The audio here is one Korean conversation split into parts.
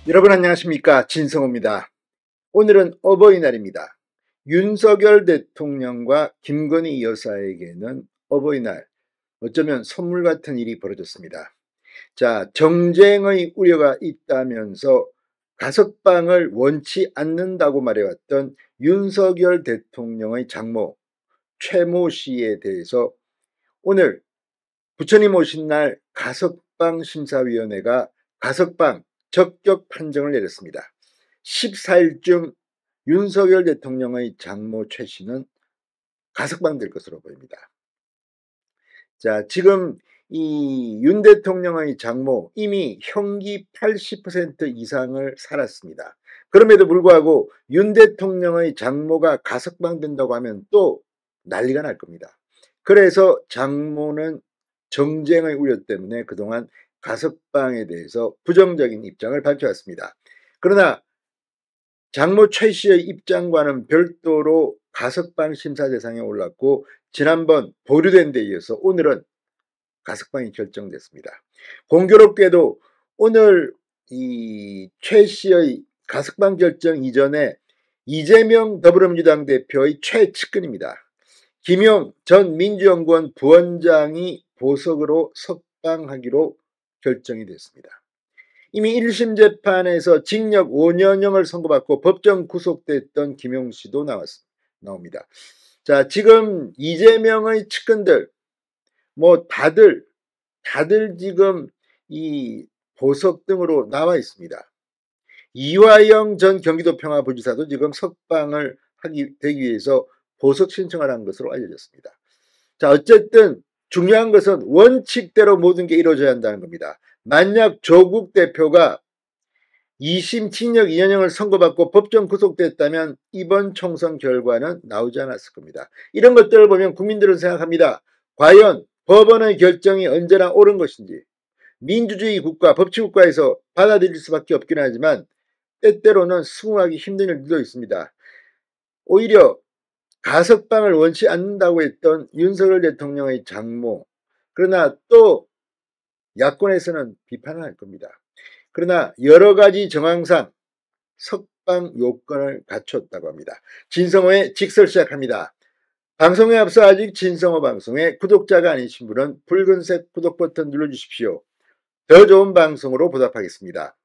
여러분 안녕하십니까, 진성호입니다. 오늘은 어버이날입니다. 윤석열 대통령과 김건희 여사에게는 어버이날, 어쩌면 선물 같은 일이 벌어졌습니다. 자, 정쟁의 우려가 있다면서 가석방을 원치 않는다고 말해왔던 윤석열 대통령의 장모 최모 씨에 대해서 오늘 부처님 오신 날 가석방 심사위원회가 가석방 적격 판정을 내렸습니다. 14일쯤 윤석열 대통령의 장모 최 씨는 가석방될 것으로 보입니다. 자, 지금 이 윤 대통령의 장모 이미 형기 80% 이상을 살았습니다. 그럼에도 불구하고 윤 대통령의 장모가 가석방된다고 하면 또 난리가 날 겁니다. 그래서 장모는 정쟁의 우려 때문에 그동안 가석방에 대해서 부정적인 입장을 밝혀왔습니다. 그러나 장모 최 씨의 입장과는 별도로 가석방 심사 대상에 올랐고 지난번 보류된 데 이어서 오늘은 가석방이 결정됐습니다. 공교롭게도 오늘 이 최 씨의 가석방 결정 이전에 이재명 더불어민주당 대표의 최측근입니다. 김용 전 민주연구원 부원장이 보석으로 석방하기로 결정이 됐습니다. 이미 1심 재판에서 징역 5년형을 선고받고 법정 구속됐던 김용 씨도 나옵니다. 자, 지금 이재명의 측근들 다들 지금 이 보석 등으로 나와 있습니다. 이화영 전 경기도평화부지사도 지금 석방을 되기 위해서 보석 신청을 한 것으로 알려졌습니다. 자, 어쨌든 중요한 것은 원칙대로 모든 게 이루어져야 한다는 겁니다. 만약 조국 대표가 2심 징역 2년형을 선고받고 법정 구속됐다면 이번 총선 결과는 나오지 않았을 겁니다. 이런 것들을 보면 국민들은 생각합니다. 과연 법원의 결정이 언제나 옳은 것인지, 민주주의 국가, 법치국가에서 받아들일 수밖에 없긴 하지만 때때로는 수긍하기 힘든 일도 있습니다. 오히려 가석방을 원치 않는다고 했던 윤석열 대통령의 장모, 그러나 또 야권에서는 비판을 할 겁니다. 그러나 여러 가지 정황상 석방 요건을 갖췄다고 합니다. 진성호의 직설 시작합니다. 방송에 앞서 아직 진성호 방송에 구독자가 아니신 분은 붉은색 구독 버튼 눌러주십시오. 더 좋은 방송으로 보답하겠습니다.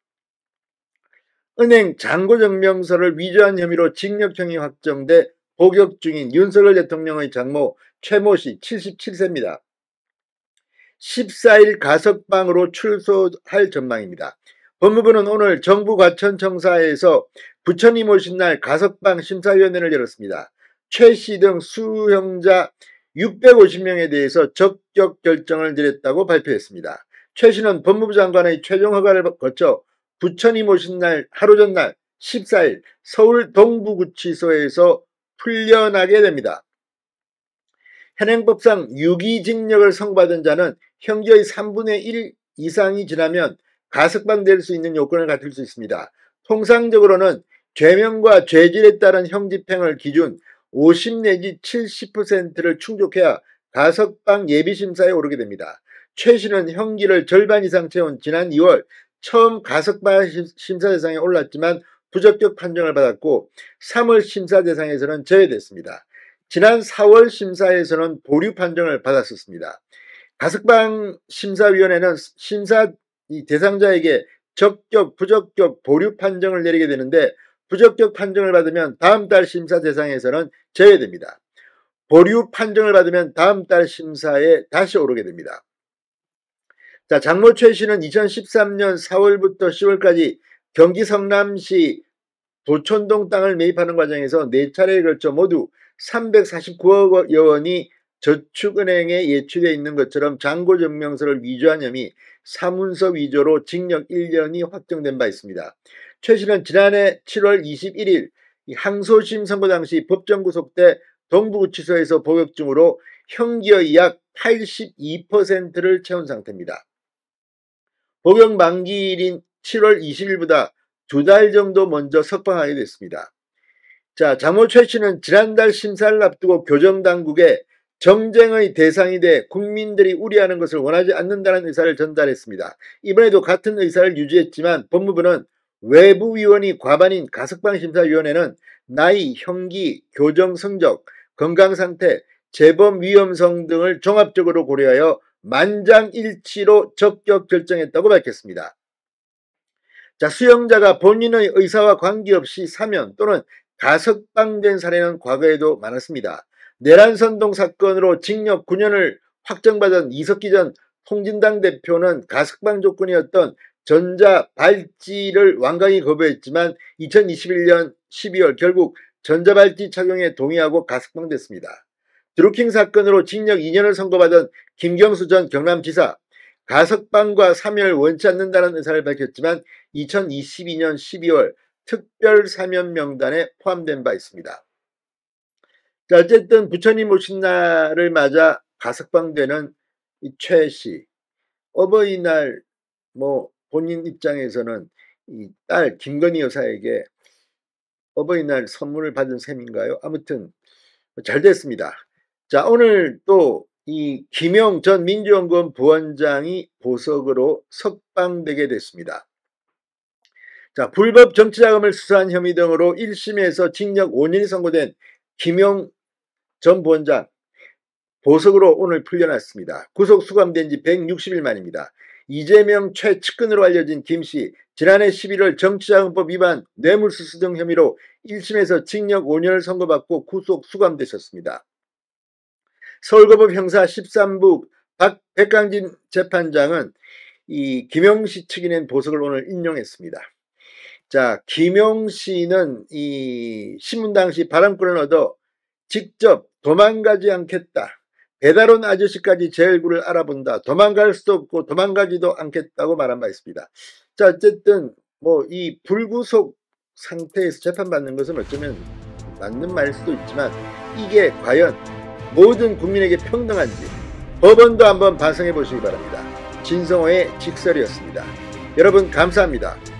은행 잔고증명서를 위조한 혐의로 징역형이 확정돼 복역 중인 윤석열 대통령의 장모 최모 씨 77세입니다. 14일 가석방으로 출소할 전망입니다. 법무부는 오늘 정부 과천청사에서 부처님 오신 날 가석방 심사위원회를 열었습니다. 최 씨 등 수형자 650명에 대해서 적격 결정을 내렸다고 발표했습니다. 최 씨는 법무부 장관의 최종 허가를 거쳐 부처님 오신 날 하루 전날 14일 서울 동부구치소에서 풀려나게 됩니다. 현행법상 유기징역을 선고받은 자는 형기의 3분의 1 이상이 지나면 가석방될 수 있는 요건을 갖출 수 있습니다. 통상적으로는 죄명과 죄질에 따른 형집행을 기준 50 내지 70%를 충족해야 가석방 예비심사에 오르게 됩니다. 최 씨는 형기를 절반 이상 채운 지난 2월 처음 가석방 심사 대상에 올랐지만 부적격 판정을 받았고 3월 심사 대상에서는 제외됐습니다. 지난 4월 심사에서는 보류 판정을 받았었습니다. 가석방 심사위원회는 심사 대상자에게 적격, 부적격, 보류 판정을 내리게 되는데 부적격 판정을 받으면 다음 달 심사 대상에서는 제외됩니다. 보류 판정을 받으면 다음 달 심사에 다시 오르게 됩니다. 자, 장모 최 씨는 2013년 4월부터 10월까지 경기 성남시 도촌동 땅을 매입하는 과정에서 4차례에 걸쳐 모두 349억여 원이 저축은행에 예출되어 있는 것처럼 잔고증명서를 위조한 혐의, 사문서 위조로 징역 1년이 확정된 바 있습니다. 최 씨는 지난해 7월 21일 항소심 선고 당시 법정 구속돼 동부구치소에서 복역 중으로 형기의 약 82%를 채운 상태입니다. 복역 만기일인 7월 20일보다 2달 정도 먼저 석방하게 됐습니다. 자, 장모 최 씨는 지난달 심사를 앞두고 교정당국에 정쟁의 대상이 돼 국민들이 우려하는 것을 원하지 않는다는 의사를 전달했습니다. 이번에도 같은 의사를 유지했지만 법무부는 외부위원이 과반인 가석방심사위원회는 나이, 형기, 교정 성적, 건강상태, 재범 위험성 등을 종합적으로 고려하여 만장일치로 적격 결정했다고 밝혔습니다. 자, 수용자가 본인의 의사와 관계없이 사면 또는 가석방된 사례는 과거에도 많았습니다. 내란선동 사건으로 징역 9년을 확정받은 이석기 전 통진당 대표는 가석방 조건이었던 전자발찌를 완강히 거부했지만 2021년 12월 결국 전자발찌 착용에 동의하고 가석방됐습니다. 드루킹 사건으로 징역 2년을 선고받은 김경수 전 경남지사, 가석방과 사면을 원치 않는다는 의사를 밝혔지만 2022년 12월 특별 사면 명단에 포함된 바 있습니다. 자, 어쨌든 부처님 오신 날을 맞아 가석방되는 이 최 씨, 어버이날 본인 입장에서는 이 딸 김건희 여사에게 어버이날 선물을 받은 셈인가요? 아무튼 잘 됐습니다. 자, 오늘 또 이 김용 전 민주연구원 부원장이 보석으로 석방되게 됐습니다. 자, 불법 정치자금을 수사한 혐의 등으로 1심에서 징역 5년이 선고된 김용 전 부원장 보석으로 오늘 풀려났습니다. 구속 수감된 지 160일 만입니다. 이재명 최측근으로 알려진 김씨, 지난해 11월 정치자금법 위반 뇌물수수 등 혐의로 1심에서 징역 5년을 선고받고 구속 수감되셨습니다. 서울고법 형사 13부 백강진 재판장은 이 김용씨 측이 낸 보석을 오늘 인용했습니다. 자, 김용씨는 이 신문 당시 발언권을 얻어 직접 도망가지 않겠다, 배달 온 아저씨까지 제 얼굴을 알아본다, 도망갈 수도 없고 도망가지도 않겠다고 말한 바 있습니다. 자, 어쨌든 이 불구속 상태에서 재판받는 것은 어쩌면 맞는 말일 수도 있지만 이게 과연 모든 국민에게 평등한지 법원도 한번 반성해 보시기 바랍니다. 진성호의 직설이었습니다. 여러분 감사합니다.